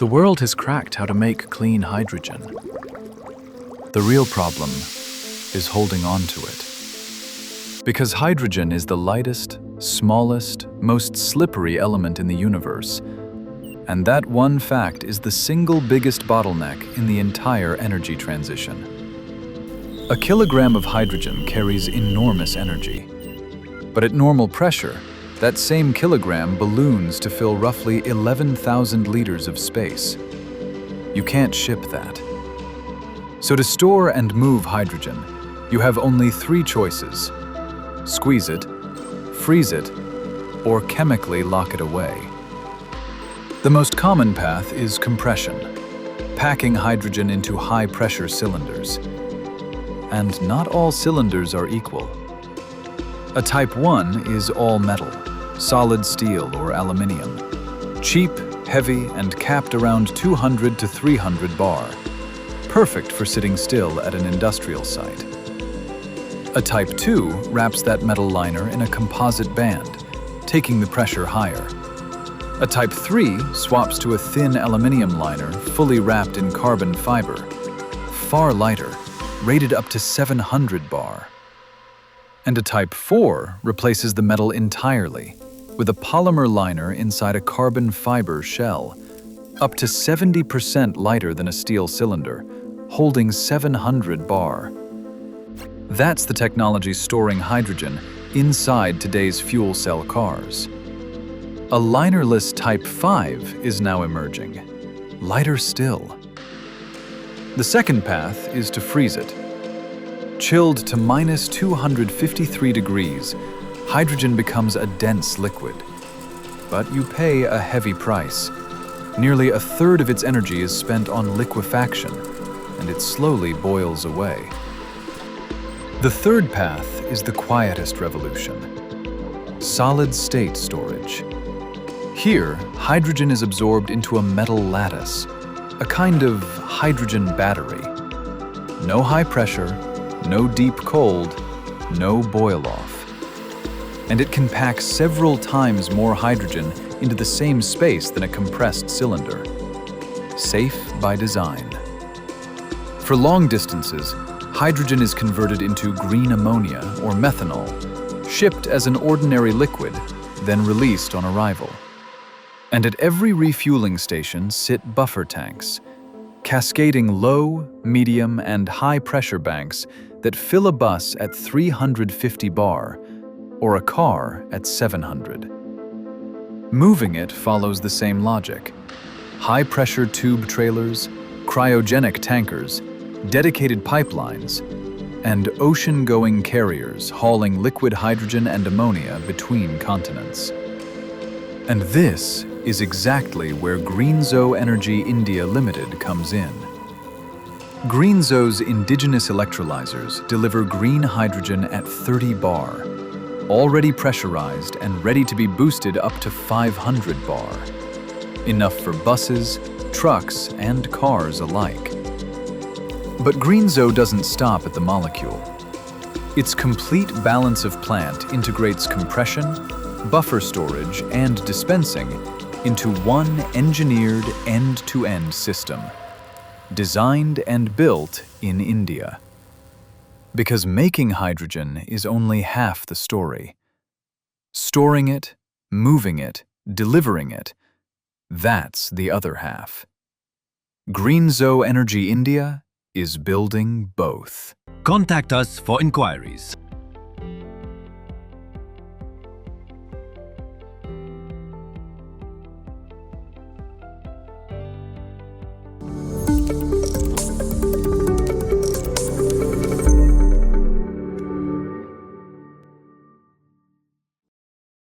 The world has cracked how to make clean hydrogen. The real problem is holding on to it. Because hydrogen is the lightest, smallest, most slippery element in the universe. And that one fact is the single biggest bottleneck in the entire energy transition. A kilogram of hydrogen carries enormous energy. But at normal pressure, that same kilogram balloons to fill roughly 11,000 liters of space. You can't ship that. So to store and move hydrogen, you have only three choices: squeeze it, freeze it, or chemically lock it away. The most common path is compression, packing hydrogen into high-pressure cylinders. And not all cylinders are equal. A Type 1 is all metal, solid steel or aluminium, cheap, heavy, and capped around 200 to 300 bar, perfect for sitting still at an industrial site. A Type 2 wraps that metal liner in a composite band, taking the pressure higher. A Type 3 swaps to a thin aluminium liner fully wrapped in carbon fiber, far lighter, rated up to 700 bar. And a Type 4 replaces the metal entirely, with a polymer liner inside a carbon fiber shell, up to 70% lighter than a steel cylinder, holding 700 bar. That's the technology storing hydrogen inside today's fuel cell cars. A linerless Type 5 is now emerging, lighter still. The second path is to freeze it. Chilled to minus 253 degrees, hydrogen becomes a dense liquid. But you pay a heavy price. Nearly a third of its energy is spent on liquefaction, and it slowly boils away. The third path is the quietest revolution: solid-state storage. Here, hydrogen is absorbed into a metal lattice, a kind of hydrogen battery. No high pressure, no deep cold, no boil-off. And it can pack several times more hydrogen into the same space than a compressed cylinder. Safe by design. For long distances, hydrogen is converted into green ammonia or methanol, shipped as an ordinary liquid, then released on arrival. And at every refueling station sit buffer tanks, cascading low, medium, and high-pressure banks that fill a bus at 350 bar, or a car at 700. Moving it follows the same logic. High-pressure tube trailers, cryogenic tankers, dedicated pipelines, and ocean-going carriers hauling liquid hydrogen and ammonia between continents. And this is exactly where Greenzo Energy India Limited comes in. Greenzo's indigenous electrolysers deliver green hydrogen at 30 bar, already pressurized and ready to be boosted up to 500 bar. Enough for buses, trucks, and cars alike. But Greenzo doesn't stop at the molecule. Its complete balance of plant integrates compression, buffer storage, and dispensing into one engineered end-to-end system, designed and built in India. Because making hydrogen is only half the story. Storing it, moving it, delivering it, that's the other half. Greenzo Energy India is building both. Contact us for inquiries.